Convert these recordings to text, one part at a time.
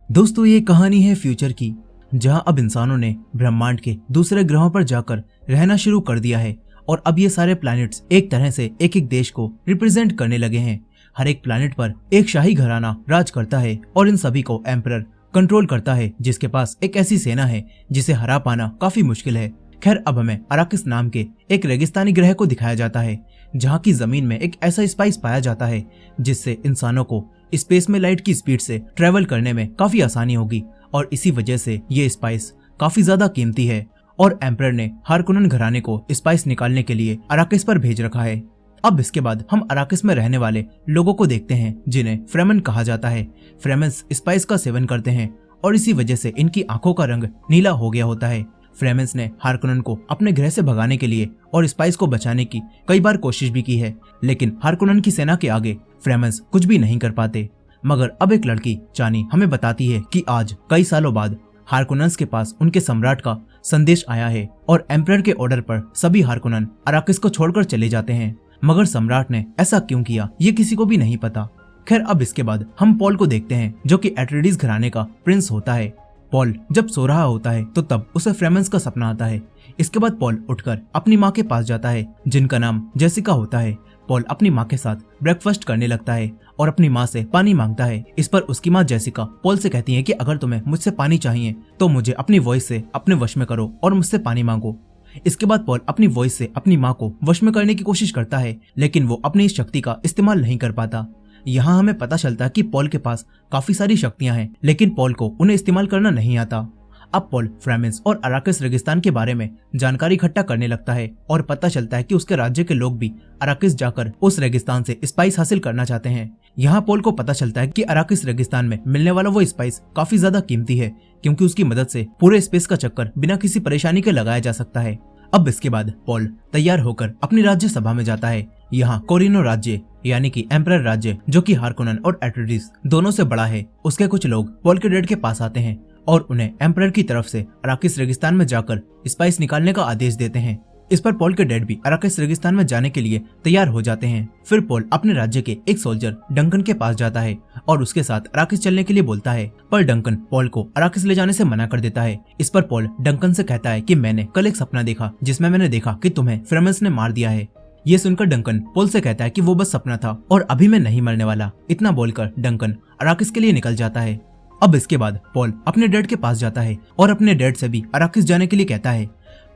दोस्तों ये कहानी है फ्यूचर की, जहां अब इंसानों ने ब्रह्मांड के दूसरे ग्रहों पर जाकर रहना शुरू कर दिया है और अब ये सारे प्लैनेट्स एक तरह से एक एक देश को रिप्रेजेंट करने लगे हैं। हर एक प्लैनेट पर एक शाही घराना राज करता है और इन सभी को एम्परर कंट्रोल करता है, जिसके पास एक ऐसी सेना है जिसे हरा पाना काफी मुश्किल है। खैर, अब हमें अराकिस नाम के एक रेगिस्तानी ग्रह को दिखाया जाता है, जहाँ की जमीन में एक ऐसा स्पाइस पाया जाता है जिससे इंसानों को स्पेस में लाइट की स्पीड से ट्रेवल करने में काफी आसानी होगी और इसी वजह से ये स्पाइस काफी ज्यादा कीमती है और एम्परर ने हारकोनन घराने को स्पाइस निकालने के लिए अराकिस पर भेज रखा है। अब इसके बाद हम अराकिस में रहने वाले लोगों को देखते हैं जिन्हें फ्रेमन कहा जाता है। फ्रेमेंस स्पाइस का सेवन करते हैं और इसी वजह से इनकी आंखों का रंग नीला हो गया होता है। फ्रेमेंस ने हारकोनन को अपने ग्रह से भगाने के लिए और स्पाइस को बचाने की कई बार कोशिश भी की है, लेकिन हारकोनन की सेना के आगे फ्रेमेंस कुछ भी नहीं कर पाते। मगर अब एक लड़की चानी हमें बताती है कि आज कई सालों बाद हारकोनन्स के पास उनके सम्राट का संदेश आया है और एम्परर के ऑर्डर पर सभी हारकोनन अराकिस को छोड़कर चले जाते हैं। मगर सम्राट ने ऐसा क्यों किया ये किसी को भी नहीं पता। खैर, अब इसके बाद हम पॉल को देखते हैं जो कि एट्रेडिस घराने का प्रिंस होता है। पॉल जब सो रहा होता है तो तब उसे फ्रेमेंस का सपना आता है। इसके बाद पॉल उठकर अपनी माँ के पास जाता है जिनका नाम जेसिका होता है। पॉल अपनी माँ के साथ ब्रेकफास्ट करने लगता है और अपनी माँ से पानी मांगता है। इस पर उसकी माँ जेसिका पॉल से कहती है कि अगर तुम्हें मुझसे पानी चाहिए तो मुझे अपनी वॉइस से अपने वश में करो और मुझसे पानी मांगो। इसके बाद पॉल अपनी वॉइस से अपनी माँ को वश में करने की कोशिश करता है, लेकिन वो अपनी इस शक्ति का इस्तेमाल नहीं कर पाता। यहाँ हमें पता चलता है कि पॉल के पास काफी सारी शक्तियां हैं, लेकिन पॉल को उन्हें इस्तेमाल करना नहीं आता। अब पॉल फ्रेमेंस और अराकिस रेगिस्तान के बारे में जानकारी इकट्ठा करने लगता है और पता चलता है कि उसके राज्य के लोग भी अराकिस जाकर उस रेगिस्तान से स्पाइस हासिल करना चाहते हैं। यहाँ पॉल को पता चलता है कि अराकिस रेगिस्तान में मिलने वाला वो स्पाइस काफी ज्यादा कीमती है, क्योंकि उसकी मदद से पूरे स्पेस का चक्कर बिना किसी परेशानी के लगाया जा सकता है। अब इसके बाद पॉल तैयार होकर अपनी राज्य सभा में जाता है। यहाँ कोरिनो राज्य यानी कि एम्परर राज्य, जो कि हारकोनन और एट्रेडिस दोनों से बड़ा है, उसके कुछ लोग पॉल के डैड के पास आते हैं और उन्हें एम्परर की तरफ से अराकिस रेगिस्तान में जाकर स्पाइस निकालने का आदेश देते हैं। इस पर पॉल के डैड भी अराकिस रेगिस्तान में जाने के लिए तैयार हो जाते हैं। फिर पॉल अपने राज्य के एक सोल्जर डंकन के पास जाता है और उसके साथ अराकिस चलने के लिए बोलता है, पर डंकन पॉल को अराकिस ले जाने से मना कर देता है। इस पर पॉल डंकन से कहता है कि मैंने कल एक सपना देखा जिसमें मैंने देखा कि तुम्हें फ्रेमेंस ने मार दिया है। ये सुनकर डंकन पॉल से कहता है कि वो बस सपना था और अभी मैं नहीं मरने वाला। इतना बोलकर डंकन अराकिस के लिए निकल जाता है। अब इसके बाद पॉल अपने डैड के पास जाता है और अपने डैड से भी अराकिस जाने के लिए कहता है,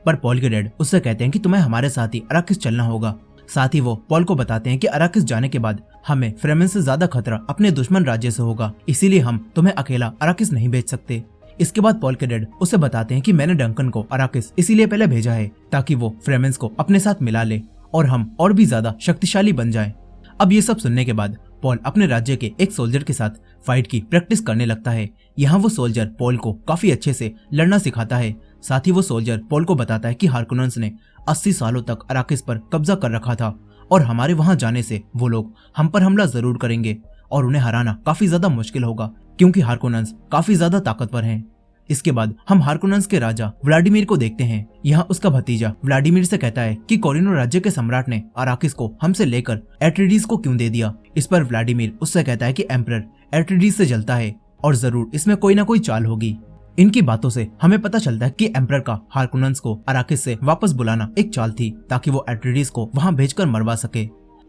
पर पॉल के डैड उससे कहते हैं कि तुम्हें हमारे साथ ही अराकिस चलना होगा। साथ ही वो पॉल को बताते हैं कि अराकिस जाने के बाद हमें फ्रेमेंस से ज्यादा खतरा अपने दुश्मन राज्य से होगा, इसीलिए हम तुम्हें अकेला अराकिस नहीं भेज सकते। इसके बाद पॉल के डैड उसे बताते हैं कि मैंने डंकन को अराकिस इसीलिए पहले भेजा है ताकि वो फ्रेमेंस को अपने साथ मिला ले और हम और भी ज्यादा शक्तिशाली बन जाएं। अब ये सब सुनने के बाद पॉल अपने राज्य के एक सोल्जर के साथ फाइट की प्रैक्टिस करने लगता है। यहाँ वो सोल्जर पॉल को काफी अच्छे से लड़ना सिखाता है। साथ ही वो सोल्जर पॉल को बताता है कि हारकोनन्स ने 80 सालों तक अराकिस पर कब्जा कर रखा था और हमारे वहां जाने से वो लोग हम पर हमला जरूर करेंगे और उन्हें हराना काफी ज्यादा मुश्किल होगा, क्योंकि हारकोनन्स काफी ज्यादा ताकतवर हैं। इसके बाद हम हारकोनन्स के राजा व्लादिमीर को देखते हैं। यहाँ उसका भतीजा व्लादिमीर से कहता है कि कोरिनो राज्य के सम्राट ने अराकिस को हमसे लेकर एट्रेडिस को क्यों दे दिया। इस पर व्लादिमीर उससे कहता है कि एम्परर एट्रेडिस से जलता है और जरूर इसमें कोई ना कोई चाल होगी। इनकी बातों से हमें पता चलता है कि एम्परर का हारकोनन्स को अराकिस से वापस बुलाना एक चाल थी ताकि वो एट्रेडिस को वहां भेजकर मरवा सके।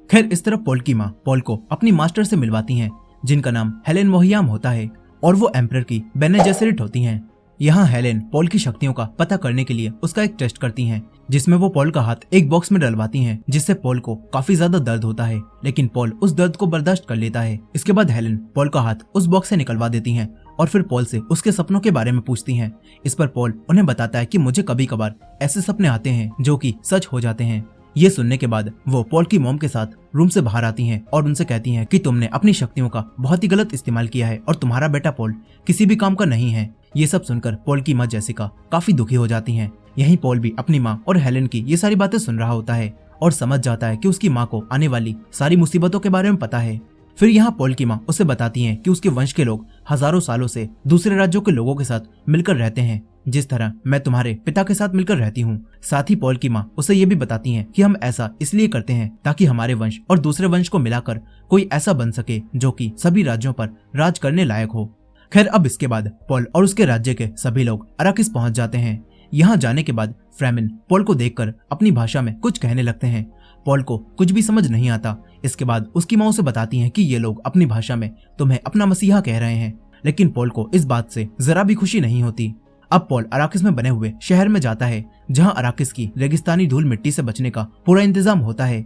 खैर, इस तरफ पॉल की माँ पॉल को अपनी मास्टर से मिलवाती हैं जिनका नाम हेलेन मोहियाम होता है और वो एम्परर की बेने जेसेरिट होती हैं। यहाँ हेलेन पॉल की शक्तियों का पता करने के लिए उसका एक टेस्ट करती हैं, जिसमें वो पॉल का हाथ एक बॉक्स में डलवाती हैं, जिससे पॉल को काफी ज्यादा दर्द होता है, लेकिन पॉल उस दर्द को बर्दाश्त कर लेता है। इसके बाद हेलेन पॉल का हाथ उस बॉक्स से निकलवा देती हैं और फिर पॉल से उसके सपनों के बारे में पूछती हैं। इस पर पॉल उन्हें बताता है कि मुझे कभी कभार ऐसे सपने आते हैं जो कि सच हो जाते हैं। ये सुनने के बाद वो पॉल की मॉम के साथ रूम से बाहर आती हैं और उनसे कहती हैं कि तुमने अपनी शक्तियों का बहुत ही गलत इस्तेमाल किया है और तुम्हारा बेटा पॉल किसी भी काम का नहीं है। ये सब सुनकर पॉल की माँ जेसिका काफी दुखी हो जाती हैं। यहीं पॉल भी अपनी माँ और हेलेन की ये सारी बातें सुन रहा होता है और समझ जाता है कि उसकी माँ को आने वाली सारी मुसीबतों के बारे में पता है। फिर यहाँ पॉल की माँ उसे बताती हैं कि उसके वंश के लोग हजारों सालों से दूसरे राज्यों के लोगों के साथ मिलकर रहते हैं, जिस तरह मैं तुम्हारे पिता के साथ मिलकर रहती हूँ। साथ ही पॉल की माँ उसे ये भी बताती हैं कि हम ऐसा इसलिए करते हैं ताकि हमारे वंश और दूसरे वंश को मिलाकर कोई ऐसा बन सके जो कि सभी राज्यों पर राज करने लायक हो। खैर अब इसके बाद पॉल और उसके राज्य के सभी लोग अराकिस पहुंच जाते हैं। यहाँ जाने के बाद फ्रेमिन पॉल को देखकर अपनी भाषा में कुछ कहने लगते हैं। पॉल को कुछ भी समझ नहीं आता। इसके बाद उसकी माँ उसे बताती हैं कि ये लोग अपनी भाषा में तुम्हें अपना मसीहा कह रहे हैं, लेकिन पॉल को इस बात से जरा भी खुशी नहीं होती। अब पॉल अराकिस में बने हुए शहर में जाता है, जहाँ अराकिस की रेगिस्तानी धूल मिट्टी से बचने का पूरा इंतजाम होता है।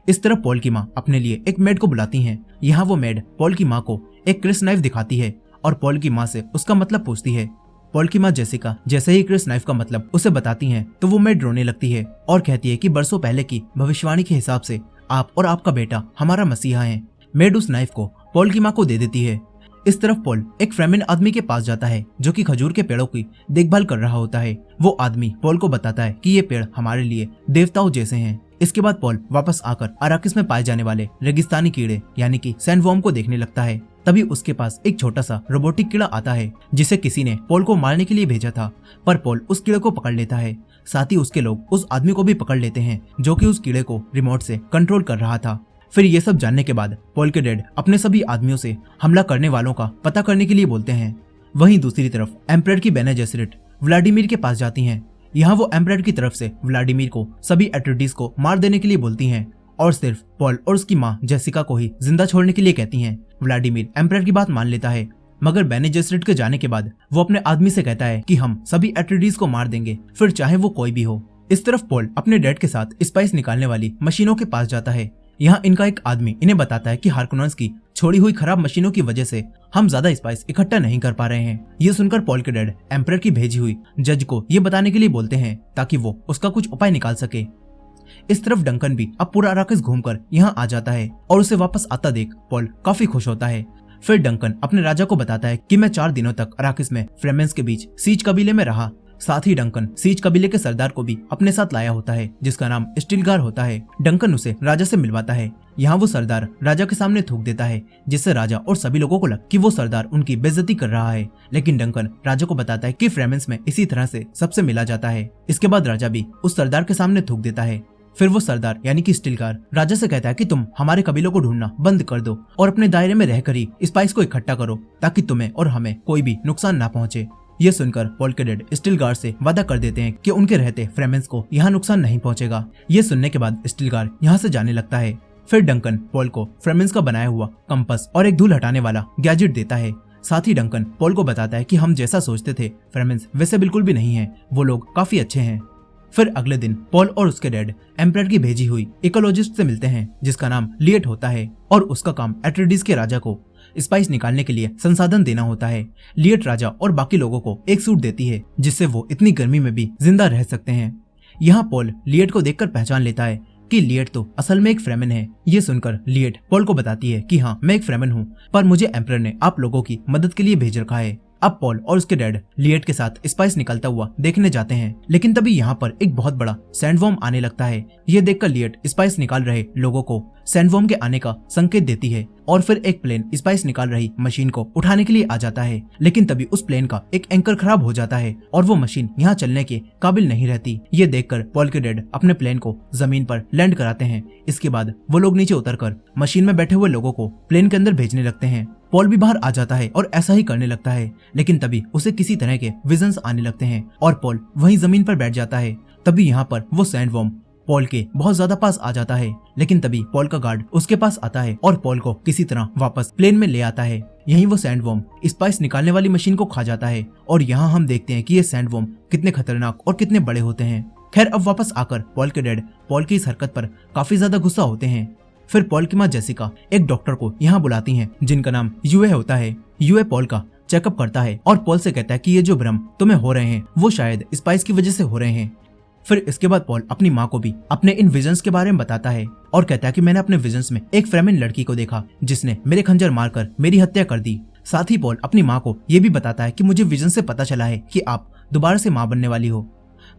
इस तरफ पॉल की माँ अपने लिए एक मेड को बुलाती हैं। यहाँ वो मेड पॉल की माँ को एक क्रिस नाइफ दिखाती है और पॉल की माँ से उसका मतलब पूछती है। पॉल की माँ जेसिका जैसे ही क्रिस नाइफ का मतलब उसे बताती हैं तो वो मेड रोने लगती है और कहती है कि बरसों पहले की भविष्यवाणी के हिसाब से आप और आपका बेटा हमारा मसीहा है। मेड उस नाइफ को पॉल की माँ को दे देती है। इस तरफ पॉल एक फ्रेमिन आदमी के पास जाता है जो कि खजूर के पेड़ों की देखभाल कर रहा होता है। वो आदमी पॉल को बताता है कि ये पेड़ हमारे लिए देवताओं जैसे हैं। इसके बाद पॉल वापस आकर अराकिस में पाए जाने वाले रेगिस्तानी कीड़े यानी कि सैंडवॉर्म को देखने लगता है। तभी उसके पास एक छोटा सा रोबोटिक कीड़ा आता है जिसे किसी ने पॉल को मारने के लिए भेजा था, पर पॉल उस कीड़े को पकड़ लेता है। साथ ही उसके लोग उस आदमी को भी पकड़ लेते हैं जो कि उस कीड़े को रिमोट से कंट्रोल कर रहा था। फिर ये सब जानने के बाद पॉल के डैड अपने सभी आदमियों से हमला करने वालों का पता करने के लिए बोलते हैं। वहीं दूसरी तरफ एम्परर की बेने जेसिरिट व्लादिमीर के पास जाती हैं। यहाँ वो एम्परर की तरफ से व्लादिमीर को सभी एट्रेडिस को मार देने के लिए बोलती हैं और सिर्फ पॉल और उसकी माँ जेसिका को ही जिंदा छोड़ने के लिए कहती हैं। व्लादिमीर एम्परर की बात मान लेता है, मगर बेने जेसिरिट के जाने के बाद वो अपने आदमी से कहता है कि हम सभी एट्रेडिस को मार देंगे, फिर चाहे वो कोई भी हो। इस तरफ पॉल अपने डैड के साथ स्पाइस निकालने वाली मशीनों के पास जाता है। यहाँ इनका एक आदमी इन्हें बताता है कि हार्कोनेंस की छोड़ी हुई खराब मशीनों की वजह से हम ज्यादा स्पाइस इकट्ठा नहीं कर पा रहे हैं। ये सुनकर पॉल के डैड एम्परर की भेजी हुई जज को ये बताने के लिए बोलते हैं ताकि वो उसका कुछ उपाय निकाल सके। इस तरफ डंकन भी अब पूरा अराकिस घूमकर यहाँ आ जाता है और उसे वापस आता देख पॉल काफी खुश होता है। फिर डंकन अपने राजा को बताता है कि मैं 4 दिनों तक अराकिस में फ्रेमेंस के बीच सीज कबीले में रहा। साथ ही डंकन सीज कबीले के सरदार को भी अपने साथ लाया होता है जिसका नाम स्टिलगार होता है। डंकन उसे राजा से मिलवाता है। यहाँ वो सरदार राजा के सामने थूक देता है जिससे राजा और सभी लोगों को लगा कि वो सरदार उनकी बेइज्जती कर रहा है, लेकिन डंकन राजा को बताता है कि फ्रेमेंस में इसी तरह से सबसे मिला जाता है। इसके बाद राजा भी उस सरदार के सामने थूक देता है। फिर वो सरदार यानी कि स्टिलगार राजा से कहता है कि तुम हमारे कबीलों को ढूंढना बंद कर दो और अपने दायरे में रहकर ही स्पाइस को इकट्ठा करो ताकि तुम्हें और हमें कोई भी नुकसान ना पहुंचे। ये सुनकर पॉल के डैड स्टिलगार से वादा कर देते हैं कि उनके रहते फ्रेमेंस को यहाँ नुकसान नहीं पहुंचेगा। ये सुनने के बाद स्टिलगार यहाँ से जाने लगता है। फिर डंकन पॉल को फ्रेमेंस का बनाया हुआ कंपास और एक धूल हटाने वाला गैजेट देता है। साथ ही डंकन पॉल को बताता है कि हम जैसा सोचते थे फ्रेमेंस वैसे बिल्कुल भी नहीं है, वो लोग काफी अच्छे हैं। फिर अगले दिन पॉल और उसके डैड एम्परर की भेजी हुई इकोलॉजिस्ट से मिलते हैं जिसका नाम लिएट होता है और उसका काम एट्रेडिस के राजा को स्पाइस निकालने के लिए संसाधन देना होता है। लिएट राजा और बाकी लोगों को एक सूट देती है जिससे वो इतनी गर्मी में भी जिंदा रह सकते हैं। यहाँ पॉल लिएट को देखकर पहचान लेता है कि लिएट तो असल में एक फ्रेमन है। ये सुनकर लिएट पॉल को बताती है कि हाँ मैं एक फ्रेमन हूँ, पर मुझे एम्परर ने आप लोगों की मदद के लिए भेज रखा है। अब पॉल और उसके डैड लिएट के साथ स्पाइस निकलता हुआ देखने जाते हैं, लेकिन तभी यहाँ पर एक बहुत बड़ा सैंडवॉर्म आने लगता है। ये देखकर लिएट स्पाइस निकाल रहे लोगों को सैंडवॉर्म के आने का संकेत देती है और फिर एक प्लेन स्पाइस निकाल रही मशीन को उठाने के लिए आ जाता है, लेकिन तभी उस प्लेन का एक एंकर खराब हो जाता है और वो मशीन यहाँ चलने के काबिल नहीं रहती। ये देखकर पॉल के डैड अपने प्लेन को जमीन पर लैंड कराते हैं। इसके बाद वो लोग नीचे उतरकर मशीन में बैठे हुए लोगों को प्लेन के अंदर भेजने लगते हैं। पॉल भी बाहर आ जाता है और ऐसा ही करने लगता है, लेकिन तभी उसे किसी तरह के विजन्स आने लगते हैं और पॉल वहीं जमीन पर बैठ जाता है। तभी यहाँ पर वो सैंडवॉर्म पॉल के बहुत ज्यादा पास आ जाता है, लेकिन तभी पॉल का गार्ड उसके पास आता है और पॉल को किसी तरह वापस प्लेन में ले आता है। यहीं वो सैंडवॉर्म स्पाइस निकालने वाली मशीन को खा जाता है और यहाँ हम देखते हैं कि ये सैंडवॉर्म कितने खतरनाक और कितने बड़े होते हैं। खैर अब वापस आकर पॉल के डैड पॉल की इस हरकत पर काफी ज्यादा गुस्सा होते हैं। फिर पॉल की माँ जेसिका एक डॉक्टर को यहाँ बुलाती हैं जिनका नाम यूए होता है। यूए पॉल का चेकअप करता है और पॉल से कहता है कि ये जो भ्रम तुम्हें हो रहे हैं वो शायद स्पाइस की वजह से हो रहे हैं। फिर इसके बाद पॉल अपनी माँ को भी अपने इन विजन्स के बारे में बताता है और कहता है कि मैंने अपने विजन्स में एक फ्रेमिन लड़की को देखा जिसने मेरे खंजर मारकर मेरी हत्या कर दी। साथ ही पॉल अपनी माँ को ये भी बताता है कि मुझे विजन से पता चला है कि आप दोबारा से माँ बनने वाली हो।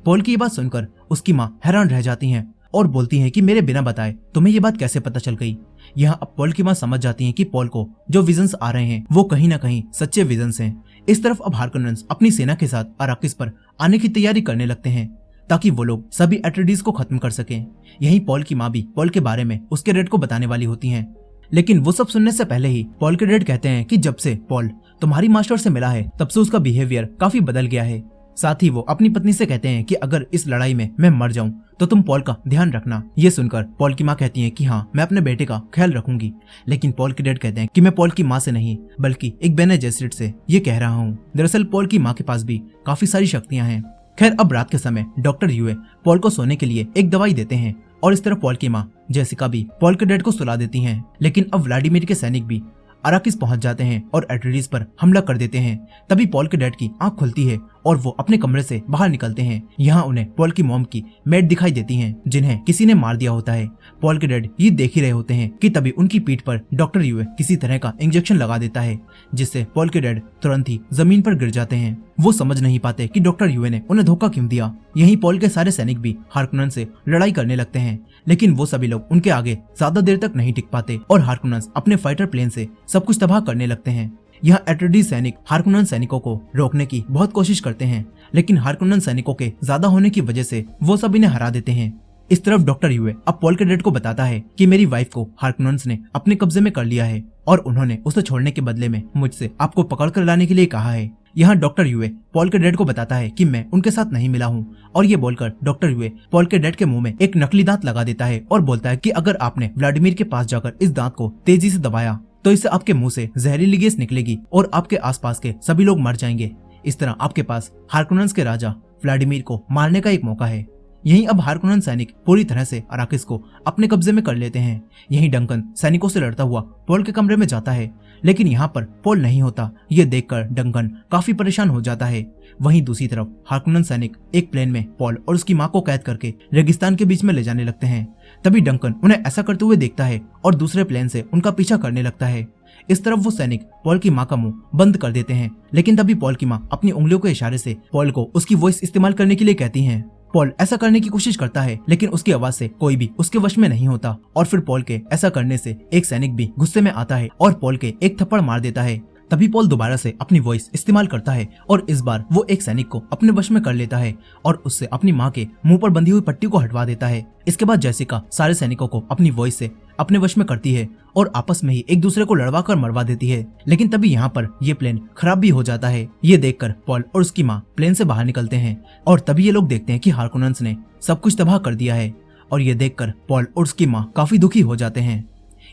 पॉल की ये बात सुनकर उसकी माँ हैरान रह जाती हैं और बोलती हैं कि मेरे बिना बताए तुम्हें ये बात कैसे पता चल गई। यहाँ अब पॉल की माँ समझ जाती हैं कि पॉल को जो विजन्स आ रहे हैं वो कहीं ना कहीं सच्चे विजन्स हैं। इस तरफ अब हार्कोनेंस अपनी सेना के साथ अराकिस पर आने की तैयारी करने लगते हैं ताकि वो लोग सभी एट्रेडिस को खत्म कर सकें। यहीं पॉल की माँ भी पॉल के बारे में उसके डैड को बताने वाली होती हैं, लेकिन वो सब सुनने से पहले ही पॉल के डैड कहते हैं कि जब से पॉल तुम्हारी मास्टर से मिला है तब से उसका बिहेवियर काफी बदल गया है। साथ ही वो अपनी पत्नी से कहते हैं कि अगर इस लड़ाई में मैं मर जाऊं तो तुम पॉल का ध्यान रखना। ये सुनकर पॉल की माँ कहती है कि हाँ, मैं अपने बेटे का ख्याल रखूंगी। लेकिन पॉल के डैड कहते हैं कि मैं पॉल की माँ से नहीं बल्कि एक बेने जेसुइट से ये कह रहा हूँ। दरअसल पॉल की माँ के पास भी काफी सारी शक्तियां हैं। खैर, अब रात के समय डॉक्टर यूए पॉल को सोने के लिए एक दवाई देते हैं और इस तरह पॉल की माँ जेसिका भी पॉल के डैड को सुला देती हैं। लेकिन अब व्लादिमीर के सैनिक भी अराकिस पहुंच जाते हैं और एट्रेडिस पर हमला कर देते हैं। तभी पॉल के डैड की आंख खुलती है और वो अपने कमरे से बाहर निकलते हैं। यहाँ उन्हें पॉल की मॉम की मेड दिखाई देती हैं जिन्हें किसी ने मार दिया होता है। पॉल के डैड ये देख ही रहे होते हैं कि तभी उनकी पीठ पर डॉक्टर यूए किसी तरह का इंजेक्शन लगा देता है जिससे पॉल के डैड तुरंत ही जमीन पर गिर जाते हैं। वो समझ नहीं पाते कि डॉक्टर यूए ने उन्हें धोखा क्यों दिया। यहीं पॉल के सारे सैनिक भी हार्कोनन से लड़ाई करने लगते हैं, लेकिन वो सभी लोग उनके आगे ज्यादा देर तक नहीं टिक पाते और हार्कोनन्स अपने फाइटर प्लेन से सब कुछ तबाह करने लगते हैं। यहाँ एट्रेडिस सैनिक हार्कोनन सैनिकों को रोकने की बहुत कोशिश करते हैं, लेकिन हार्कोनन सैनिकों के ज्यादा होने की वजह से वो सब इन्हें हरा देते हैं। इस तरफ डॉक्टर यूए अब पॉल के डैड को बताता है कि मेरी वाइफ को हार्कोनन्स ने अपने कब्जे में कर लिया है और उन्होंने उसे छोड़ने के बदले में मुझसे आपको पकड़ कर लाने के लिए कहा है। यहाँ डॉक्टर यूए पॉल के डैड को बताता है कि मैं उनके साथ नहीं मिला हूँ और ये बोलकर डॉक्टर यूए पॉल के डैड के मुंह में एक नकली दांत लगा देता है और बोलता है कि अगर आपने व्लादिमीर के पास जाकर इस दांत को तेजी से दबाया तो इससे आपके मुंह से जहरीली गैस निकलेगी और आपके आसपास के सभी लोग मर जाएंगे। इस तरह आपके पास हार्कोनन्स के राजा व्लादिमीर को मारने का एक मौका है। यहीं अब हार्कोनन सैनिक पूरी तरह से अराकिस को अपने कब्जे में कर लेते हैं। यहीं डंकन सैनिकों से लड़ता हुआ पॉल के कमरे में जाता है, लेकिन यहाँ पर पॉल नहीं होता। ये देखकर डंकन काफी परेशान हो जाता है। वहीं दूसरी तरफ हार्कोनन सैनिक एक प्लेन में पॉल और उसकी माँ को कैद करके रेगिस्तान के बीच में ले जाने लगते हैं। तभी डंकन उन्हें ऐसा करते हुए देखता है और दूसरे प्लेन से उनका पीछा करने लगता है। इस तरफ वो सैनिक पॉल की माँ का मुंह बंद कर देते हैं, लेकिन तभी पॉल की माँ अपनी उंगलियों के इशारे से पॉल को उसकी वॉइस इस्तेमाल करने के लिए कहती हैं। पॉल ऐसा करने की कोशिश करता है, लेकिन उसकी आवाज से कोई भी उसके वश में नहीं होता और फिर पॉल के ऐसा करने से एक सैनिक भी गुस्से में आता है और पॉल के एक थप्पड़ मार देता है। तभी पॉल दोबारा से अपनी वॉइस इस्तेमाल करता है और इस बार वो एक सैनिक को अपने वश में कर लेता है और उससे अपनी माँ के मुंह पर बंधी हुई पट्टी को हटवा देता है। इसके बाद जेसिका सारे सैनिकों को अपनी वॉइस से अपने वश में करती है और आपस में ही एक दूसरे को लड़वा कर मरवा देती है। लेकिन तभी यहाँ पर ये प्लेन खराब भी हो जाता है। ये देखकर पॉल और उसकी माँ प्लेन से बाहर निकलते हैं और तभी ये लोग देखते हैं कि हार्कोनन्स ने सब कुछ तबाह कर दिया है और ये देखकर पॉल और उसकी माँ काफी दुखी हो जाते हैं।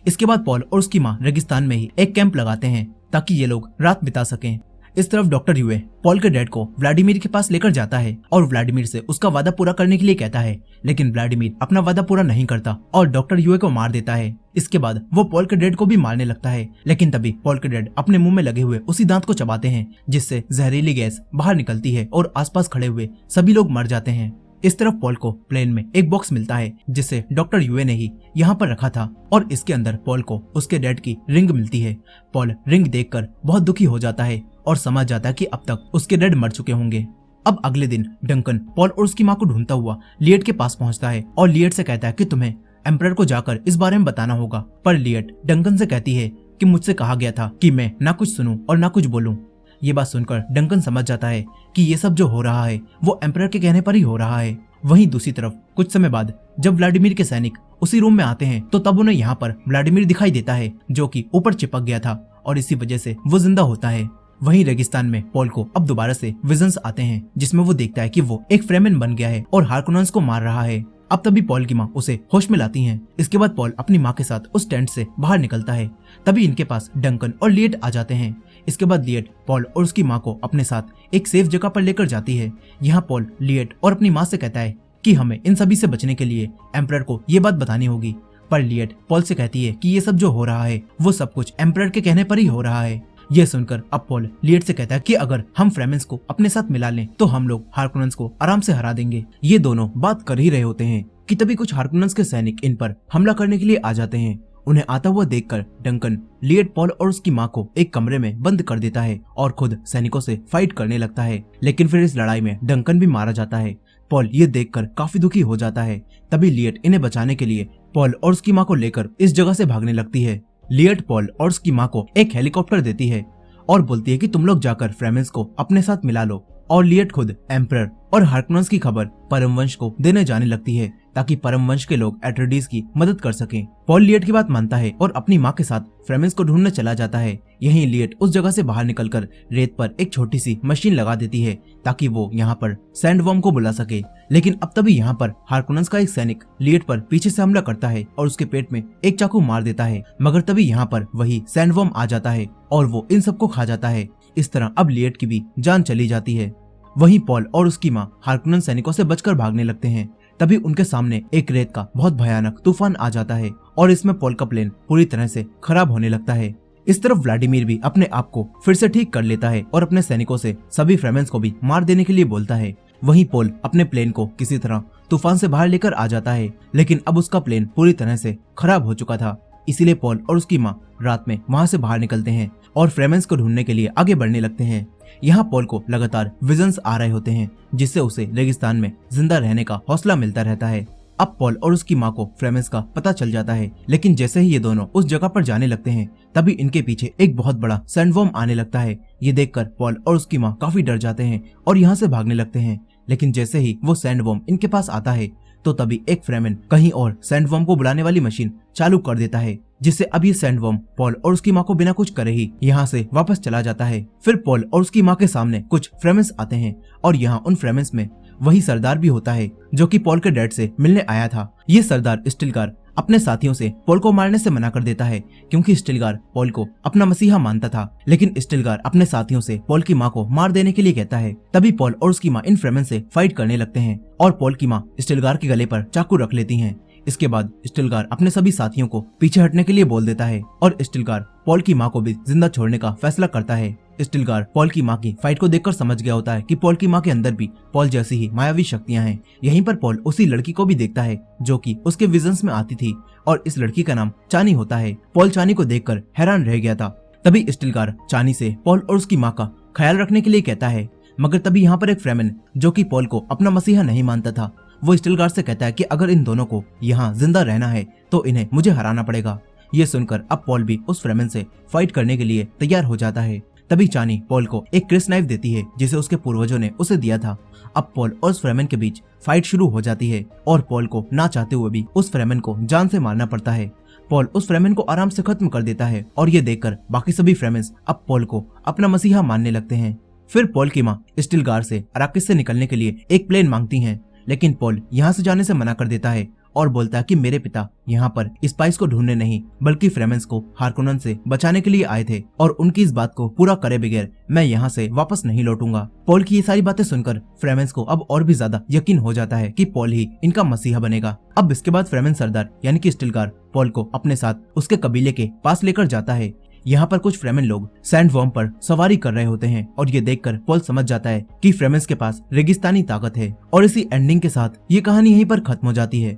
इसके बाद पॉल और उसकी माँ रेगिस्तान में ही एक कैंप लगाते हैं ताकि ये लोग रात बिता सकें। इस तरफ डॉक्टर यूए पॉल के डैड को व्लादिमीर के पास लेकर जाता है और व्लादिमीर से उसका वादा पूरा करने के लिए कहता है, लेकिन व्लादिमीर अपना वादा पूरा नहीं करता और डॉक्टर यूए को मार देता है। इसके बाद वो पॉल के डैड को भी मारने लगता है, लेकिन तभी पॉल के डैड अपने मुंह में लगे हुए उसी दांत को चबाते हैं जिससे जहरीली गैस बाहर निकलती है और आसपास खड़े हुए सभी लोग मर जाते हैं। इस तरफ पॉल को प्लेन में एक बॉक्स मिलता है जिसे डॉक्टर यूए ने ही यहाँ पर रखा था और इसके अंदर पॉल को उसके डैड की रिंग मिलती है। पॉल रिंग देखकर बहुत दुखी हो जाता है और समझ जाता है कि अब तक उसके डैड मर चुके होंगे। अब अगले दिन डंकन पॉल और उसकी माँ को ढूंढता हुआ लिएट के पास पहुंचता है और लिएट से कहता है कि तुम्हें एम्परर को जाकर इस बारे में बताना होगा। पर लिएट डंकन से कहती है कि मुझसे कहा गया था कि मैं ना कुछ सुनूं और ना कुछ बोलूं। ये बात सुनकर डंकन समझ जाता है कि ये सब जो हो रहा है वो एम्परर के कहने पर ही हो रहा है। वहीं दूसरी तरफ कुछ समय बाद जब व्लादिमीर के सैनिक उसी रूम में आते हैं तो तब उन्हें यहाँ पर व्लादिमीर दिखाई देता है जो कि ऊपर चिपक गया था और इसी वजह से वो जिंदा होता है। वहीं रेगिस्तान में पॉल को अब दोबारा से विजन्स आते हैं जिसमें वो देखता है कि वो एक फ्रेमेन बन गया है और हार्कोनन्स को मार रहा है। अब तभी पॉल की माँ उसे होश में लाती हैं। इसके बाद पॉल अपनी माँ के साथ उस टेंट से बाहर निकलता है। तभी इनके पास डंकन और लिएट आ जाते हैं। इसके बाद लिएट पॉल और उसकी माँ को अपने साथ एक सेफ जगह पर लेकर जाती है। यहाँ पॉल लिएट और अपनी माँ से कहता है कि हमें इन सभी से बचने के लिए एम्परर को ये बात बतानी होगी। पर लिएट पॉल से कहती है कि ये सब जो हो रहा है वो सब कुछ एम्परर के कहने पर ही हो रहा है। ये सुनकर अब पॉल लिएट से कहता है कि अगर हम फ्रेमेंस को अपने साथ मिला लें तो हम लोग हार्कोनन्स को आराम से हरा देंगे। ये दोनों बात कर ही रहे होते हैं कि तभी कुछ हार्कोनन्स के सैनिक इन पर हमला करने के लिए आ जाते हैं। उन्हें आता हुआ देखकर डंकन लिएट पॉल और उसकी माँ को एक कमरे में बंद कर देता है और खुद सैनिकों से फाइट करने लगता है। लेकिन फिर इस लड़ाई में डंकन भी मारा जाता है। पॉल ये देखकर काफी दुखी हो जाता है। तभी लिएट इन्हें बचाने के लिए पॉल और उसकी माँ को लेकर इस जगह से भागने लगती है। लिएट पॉल और उसकी माँ को एक हेलीकॉप्टर देती है और बोलती है कि तुम लोग जाकर फ्रेमेंस को अपने साथ मिला लो और लिएट खुद एम्परर और हार्कोनेंस की खबर परम वंश को देने जाने लगती है ताकि परम वंश के लोग एट्रेडिस की मदद कर सकें। पॉल लिएट की बात मानता है और अपनी माँ के साथ फ्रेमेंस को ढूंढने चला जाता है। यहीं लिएट उस जगह से बाहर निकलकर रेत पर एक छोटी सी मशीन लगा देती है ताकि वो यहाँ पर सैंडवर्म को बुला सके। लेकिन अब तभी यहाँ पर हार्कोनेंस का एक सैनिक लिएट पर पीछे से हमला करता है और उसके पेट में एक चाकू मार देता है, मगर तभी यहाँ पर वही सैंडवर्म आ जाता है और वो इन सबको खा जाता है। इस तरह अब लिएट की भी जान चली जाती है। वहीं पॉल और उसकी माँ हार्कोनेंस सैनिकों से बचकर भागने लगते हैं। तभी उनके सामने एक रेत का बहुत भयानक तूफान आ जाता है और इसमें पॉल का प्लेन पूरी तरह से खराब होने लगता है। इस तरफ व्लादिमीर भी अपने आप को फिर से ठीक कर लेता है और अपने सैनिकों से सभी फ्रेमेंस को भी मार देने के लिए बोलता है। वहीं पॉल अपने प्लेन को किसी तरह तूफान से बाहर लेकर आ जाता है, लेकिन अब उसका प्लेन पूरी तरह से खराब हो चुका था। इसीलिए पॉल और उसकी माँ रात में वहाँ से बाहर निकलते हैं और फ्रेमेंस को ढूंढने के लिए आगे बढ़ने लगते हैं। यहाँ पॉल को लगातार विजन्स आ रहे होते हैं जिससे उसे रेगिस्तान में जिंदा रहने का हौसला मिलता रहता है। अब पॉल और उसकी माँ को फ्रेमेंस का पता चल जाता है, लेकिन जैसे ही ये दोनों उस जगह पर जाने लगते हैं तभी इनके पीछे एक बहुत बड़ा सैंडवर्म आने लगता है। ये देखकर पॉल और उसकी माँ काफी डर जाते हैं और यहाँ से भागने लगते हैं। लेकिन जैसे ही वो सैंडवर्म इनके पास आता है तो तभी एक फ्रेमेन कहीं और सैंडवर्म को बुलाने वाली मशीन चालू कर देता है, जिससे अब ये सैंडवर्म पॉल और उसकी माँ को बिना कुछ करे ही यहाँ से वापस चला जाता है। फिर पॉल और उसकी माँ के सामने कुछ फ्रेमेंस आते हैं और यहाँ उन फ्रेमेंस में वही सरदार भी होता है जो कि पॉल के डैड से मिलने आया था। ये सरदार स्टिलगार अपने साथियों से पॉल को मारने से मना कर देता है क्योंकि स्टिलगार पॉल को अपना मसीहा मानता था, लेकिन स्टिलगार अपने साथियों से पॉल की माँ को मार देने के लिए कहता है। तभी पॉल और उसकी माँ इन फ्रेमेंस से फाइट करने लगते हैं और पॉल की माँ स्टिलगार के गले पर चाकू रख लेती हैं। इसके बाद स्टिलगार अपने सभी साथियों को पीछे हटने के लिए बोल देता है और स्टिलगार पॉल की माँ को भी जिंदा छोड़ने का फैसला करता है। स्टिलगार पॉल की माँ की फाइट को देखकर समझ गया होता है कि पॉल की माँ के अंदर भी पॉल जैसी ही मायावी शक्तियां हैं। यहीं पर पॉल उसी लड़की को भी देखता है जो कि उसके विजन्स में आती थी और इस लड़की का नाम चानी होता है। पॉल चानी को देखकर हैरान रह गया था। तभी स्टिलगार चानी से पॉल और उसकी माँ का ख्याल रखने के लिए कहता है, मगर तभी यहाँ पर एक फ्रेमेन जो कि पॉल को अपना मसीहा नहीं मानता था, वो स्टिलगार से कहता है कि अगर इन दोनों को यहाँ जिंदा रहना है तो इन्हें मुझे हराना पड़ेगा। ये सुनकर अब पॉल भी उस फ्रेमेन से फाइट करने के लिए तैयार हो जाता है। तभी चानी पॉल को एक क्रिस नाइफ देती है जिसे उसके पूर्वजों ने उसे दिया था। अब पॉल और उस फ्रेमेन के बीच फाइट शुरू हो जाती है और पॉल को ना चाहते हुए भी उस फ्रेमेन को जान से मारना पड़ता है। पॉल उस फ्रेमेन को आराम से खत्म कर देता है और ये देखकर बाकी सभी फ्रेमेंस अब पॉल को अपना मसीहा मानने लगते हैं। फिर पॉल की माँ स्टिलगार से अराकिस से निकलने के लिए एक प्लेन मांगती हैं, लेकिन पॉल यहाँ से जाने से मना कर देता है और बोलता है कि मेरे पिता यहाँ पर स्पाइस को ढूंढने नहीं बल्कि फ्रेमेंस को हार्कोनेन से बचाने के लिए आए थे और उनकी इस बात को पूरा करे बगैर मैं यहाँ से वापस नहीं लौटूंगा। पॉल की ये सारी बातें सुनकर फ्रेमेंस को अब और भी ज्यादा यकीन हो जाता है कि पॉल ही इनका मसीहा बनेगा। अब इसके बाद फ्रेमेन सरदार यानी कि स्टिलगार पॉल को अपने साथ उसके कबीले के पास लेकर जाता है। यहाँ पर कुछ फ्रेमेन लोग सैंडवर्म पर सवारी कर रहे होते हैं और ये देखकर पॉल समझ जाता है कि फ्रेमेंस के पास रेगिस्तानी ताकत है और इसी एंडिंग के साथ ये कहानी यहीं पर खत्म हो जाती है।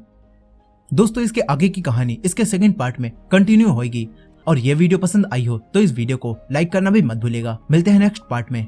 दोस्तों इसके आगे की कहानी इसके सेकंड पार्ट में कंटिन्यू होगी और ये वीडियो पसंद आई हो तो इस वीडियो को लाइक करना भी मत भूलिएगा। मिलते हैं नेक्स्ट पार्ट में।